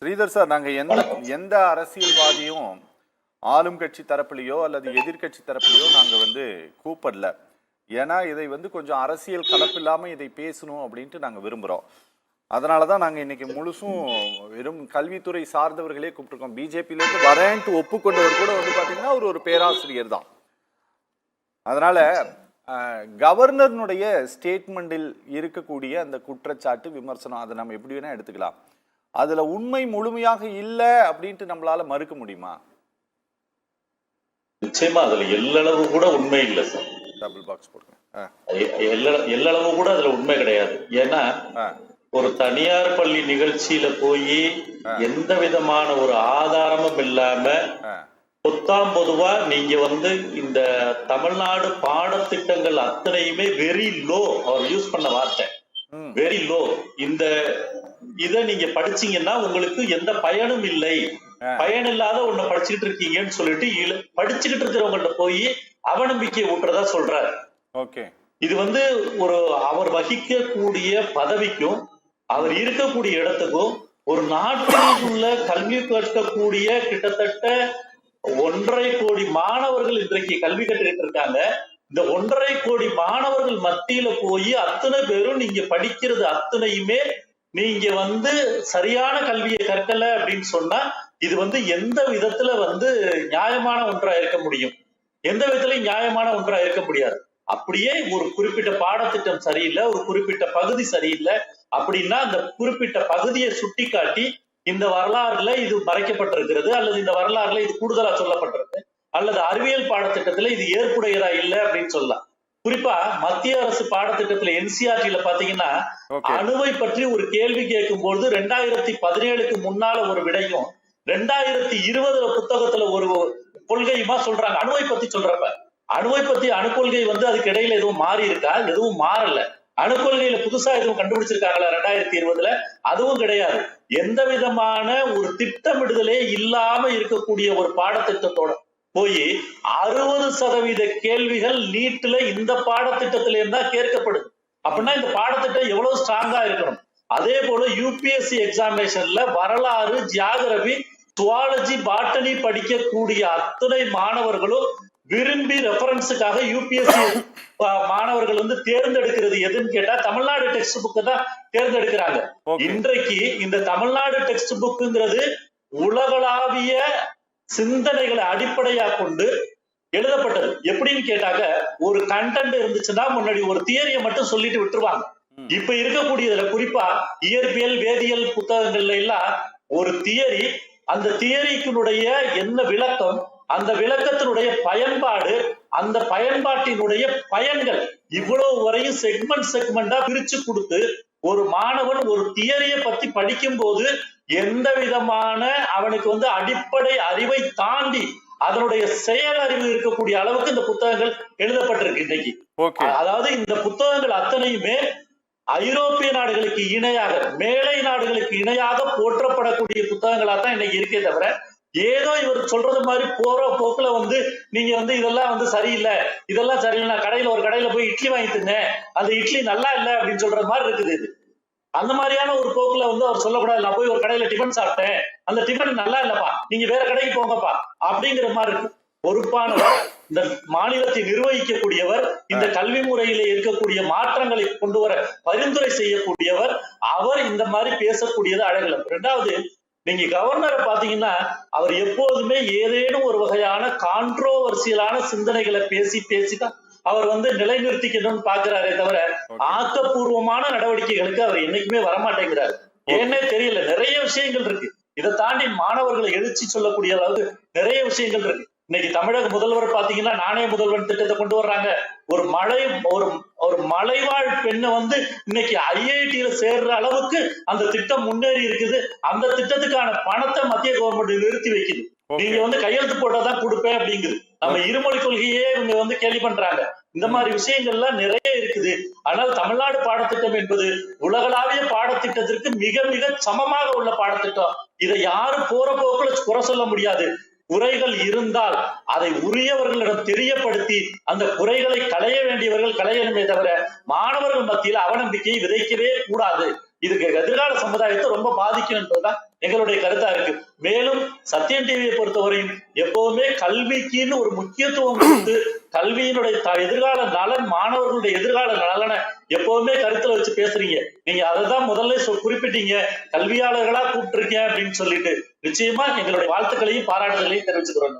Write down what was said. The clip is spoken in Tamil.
ஸ்ரீதர் சார், நாங்க எந்த அரசியல்வாதியும் ஆளும் கட்சி தரப்புலையோ அல்லது எதிர்கட்சி தரப்புலையோ நாங்க கூப்பிடல. ஏன்னா இதை கொஞ்சம் அரசியல் கலப்பில்லாம இதை பேசணும் அப்படின்ட்டு நாங்க விரும்புறோம். அதனாலதான் நாங்க இன்னைக்கு முழுசும் வெறும் கல்வித்துறை சார்ந்தவர்களே கூப்பிட்டுருக்கோம். பிஜேபியில இருந்து வரேன்ட்டு ஒப்புக்கொண்டவர் கூட பாத்தீங்கன்னா ஒரு பேராசிரியர் தான். அதனால கவர்னருடைய ஸ்டேட்மெண்டில் இருக்கக்கூடிய அந்த குற்றச்சாட்டு விமர்சனம் அதை நம்ம எப்படி வேணா எடுத்துக்கலாம். அதுல உண்மை முழுமையாக இல்ல அப்படின்ட்டு நம்மளால மறுக்க முடியுமா? நிச்சயமா அதுல எல்லளவு கூட உண்மை இல்லை சார். டபுள் பாக்ஸ் போடுங்க. எல்லளவு கூட அதுல உண்மை கிடையாது. ஏன்னா ஒரு தனியார் பள்ளி நிகழ்ச்சியில போய் எந்த விதமான ஒரு ஆதாரமும் இல்லாம பொத்தாம் பொதுவா நீங்க இந்த தமிழ்நாடு பாடத்திட்டங்கள் அத்தனையுமே வெரி லோ, அவர் யூஸ் பண்ண வார்த்தை வெரி லோ, இந்த இத நீங்க படிச்சீங்கன்னா உங்களுக்கு எந்த பயனும் இல்லை, பயன் இல்லாத ஒண்ணு படிச்சுக்கிட்டு இருக்கீங்கன்னு சொல்லிட்டு படிச்சுக்கிட்டு இருக்கிறவங்கள்ட்ட போய் அவநம்பிக்கை ஊட்டுறதா சொல்றாரு. இது ஒரு அவர் வகிக்கக்கூடிய பதவிக்கும் அவர் இருக்கக்கூடிய இடத்துக்கும் ஒரு நாட்டில் உள்ள கல்வி கற்கக்கூடிய கிட்டத்தட்ட 1.5 கோடி மாணவர்கள் இன்றைக்கு கல்வி கற்றுக்கிட்டு இருக்காங்க. இந்த 1.5 கோடி மாணவர்கள் மத்தியில போய் அத்தனை பேரும் நீங்க படிக்கிறது அத்தனையுமே நீங்க சரியான கல்வியை கற்கல அப்படின்னு சொன்னா இது எந்த விதத்துல நியாயமான ஒன்றா இருக்க முடியும்? எந்த விதத்திலையும் நியாயமான ஒன்றா இருக்க முடியாது. அப்படியே ஒரு குறிப்பிட்ட பாடத்திட்டம் சரியில்லை, ஒரு குறிப்பிட்ட பகுதி சரியில்லை அப்படின்னா அந்த குறிப்பிட்ட பகுதியை சுட்டி காட்டி இந்த வரலாறுல இது மறைக்கப்பட்டிருக்கிறது அல்லது இந்த வரலாறுல இது கூடுதலா சொல்லப்பட்டிருக்கு அல்லது அறிவியல் பாடத்திட்டத்துல இது ஏற்புடையதா இல்லை அப்படின்னு சொல்லலாம். குறிப்பா மத்திய அரசு பாடத்திட்டத்துல என்சிஆர்டில பாத்தீங்கன்னா அணுவை பற்றி ஒரு கேள்வி கேட்கும் பொழுது 2017க்கு முன்னால ஒரு விடையும் 2020 புத்தகத்துல ஒரு கொள்கையுமா சொல்றாங்க. அணுவை பத்தி சொல்றப்ப அணுவை பத்தி அணுக்கொள்கை அதுக்கு இடையில எதுவும் மாறி இருக்கா? எதுவும் மாறல. அணுக்கொள்கையில புதுசா எதுவும் கண்டுபிடிச்சிருக்காங்களா 2020? அதுவும் கிடையாது. எந்த விதமான ஒரு திட்டமிடுதலே இல்லாம இருக்கக்கூடிய ஒரு பாடத்திட்டத்தோட போய் 60% கேள்விகள் நீட்ல இந்த பாடத்திட்டத்தில இருந்தா கேட்கப்படுது. அப்படின்னா இந்த பாடத்திட்டம் எவ்வளவு ஸ்ட்ராங்கா இருக்கணும். அதே போல யூபிஎஸ்சி எக்ஸாமினேஷன்ல வரலாறு, ஜியாகிரபி, சுவாலஜி, பாட்டனி படிக்கக்கூடிய அத்தனை மாணவர்களும் விரும்பி ரெஃபரன்ஸுக்காக யூபிஎஸ்சி மாணவர்கள் தேர்ந்தெடுக்கிறது எதுன்னு கேட்டா தமிழ்நாடு டெக்ஸ்ட் புக் தான் தேர்ந்தெடுக்கிறாங்க. இன்றைக்கு இந்த தமிழ்நாடு டெக்ஸ்ட் புக்குங்கிறது உலகளாவிய சிந்தனைகளை அடிப்படையா கொண்டு எழுதப்பட்டது. எப்படின்னு கேட்டாக்க ஒரு கண்டென்ட் இருந்துச்சுன்னா முன்னாடி ஒரு தியரியை மட்டும் சொல்லிட்டு விட்டுருவாங்க. இப்ப இருக்கக்கூடியதுல குறிப்பா இயற்பியல், வேதியியல் புத்தகங்கள்ல எல்லாம் ஒரு தியரி, அந்த தியரிக்குடைய என்ன விளக்கம், அந்த விளக்கத்தினுடைய பயன்பாடு, அந்த பயன்பாட்டினுடைய பயன்கள், இவ்வளவு வரையும் செக்மெண்டா பிரிச்சு கொடுத்து ஒரு மாணவன் ஒரு தியரியை பத்தி படிக்கும் போது எந்த விதமான அவனுக்கு அடிப்படை அறிவை தாண்டி அதனுடைய செயல் அறிவு இருக்கக்கூடிய அளவுக்கு இந்த புத்தகங்கள் எழுதப்பட்டிருக்கு இன்னைக்கு. அதாவது இந்த புத்தகங்கள் அத்தனையுமே ஐரோப்பிய நாடுகளுக்கு இணையாக, மேலை நாடுகளுக்கு இணையாக போற்றப்படக்கூடிய புத்தகங்களா தான் இன்னைக்கு இருக்கே தவிர ஏதோ இவர் சொல்றது மாதிரி போற போக்குல நீங்க இதெல்லாம் சரியில்லை, இதெல்லாம் சரியில்லை, ஒரு கடையில போய் இட்லி வாங்கிட்டுங்க, அந்த இட்லி நல்லா இல்லை அப்படின்னு சொல்ற மாதிரி இருக்குது. இது அந்த மாதிரியான ஒரு போக்குல அவர் சொல்லக்கூடாது. நான் போய் ஒரு கடையில டிஃபன் சாப்பிட்டேன், அந்த டிஃபன் நல்லா இல்லப்பா, நீங்க வேற கடைக்கு போங்கப்பா அப்படிங்கிற மாதிரி இருக்கு. பொறுப்பானவர், இந்த மாநிலத்தை நிர்வகிக்கக்கூடியவர், இந்த கல்வி முறையில இருக்கக்கூடிய மாற்றங்களை கொண்டு வர பரிந்துரை செய்யக்கூடியவர், அவர் இந்த மாதிரி பேசக்கூடியது அழகலம். ரெண்டாவது, நீங்க கவர்னரை பாத்தீங்கன்னா அவர் எப்போதுமே ஏதேனும் ஒரு வகையான கான்ட்ரோவர்சியலான சிந்தனைகளை பேசிதான் அவர் நிலைநிறுத்திக்கணும்னு பாக்குறாரே தவிர ஆக்கப்பூர்வமான நடவடிக்கைகளுக்கு அவர் என்னைக்குமே வரமாட்டேங்கிறாரு. ஏன்னே தெரியல. நிறைய விஷயங்கள் இருக்கு. இதை தாண்டி மாணவர்களை எழுச்சி சொல்லக்கூடிய அளவுக்கு நிறைய விஷயங்கள் இருக்கு. இன்னைக்கு தமிழக முதல்வர் பாத்தீங்கன்னா நானே முதல்வன் திட்டத்தை கொண்டு வர்றாங்க. ஒரு மலைவாழ் பெண்ணை இன்னைக்கு ஐஐடியில சேர்ற அளவுக்கு அந்த திட்டம் முன்னேறி இருக்குது. அந்த திட்டத்துக்கான பணத்தை மத்திய கவர்மெண்ட் நிறுத்தி வைக்குது. நீங்க கையெழுத்து போட்டாதான் கொடுப்பேன் அப்படிங்குது. நம்ம இருமொழி கொள்கையே இவங்க கேள்வி பண்றாங்க. இந்த மாதிரி விஷயங்கள்லாம் நிறைய இருக்குது. ஆனால் தமிழ்நாடு பாடத்திட்டம் என்பது உலகளாவிய பாடத்திட்டத்திற்கு மிக மிக சமமாக உள்ள பாடத்திட்டம். இதை யாரும் போற போக்குல குறை சொல்ல முடியாது. குறைகள் இருந்தால் அதை உரியவர்களிடம் தெரியப்படுத்தி அந்த குறைகளை களைய வேண்டியவர்கள் களையணுமே தவிர மாணவர்கள் மத்தியில் அவநம்பிக்கையை விதைக்கவே கூடாது. இதுக்கு எதிர்கால சமுதாயத்தை ரொம்ப பாதிக்கும் என்பதுதான் எங்களுடைய கருத்தா இருக்கு. மேலும் சத்தியம் டிவியை பொறுத்தவரையும் எப்பவுமே கல்விக்குன்னு ஒரு முக்கியத்துவம் கொடுத்து கல்வியினுடைய எதிர்கால நலன், மாணவர்களுடைய எதிர்கால நலனை எப்பவுமே கருத்துல வச்சு பேசுறீங்க. நீங்க அதைதான் முதல்ல குறிப்பிட்டீங்க, கல்வியாளர்களா கூப்பிட்டு இருக்கேன் அப்படின்னு சொல்லிட்டு. நிச்சயமா எங்களுடைய வாழ்த்துக்களையும் பாராட்டுகளையும் தெரிவிச்சுக்கிறோம்.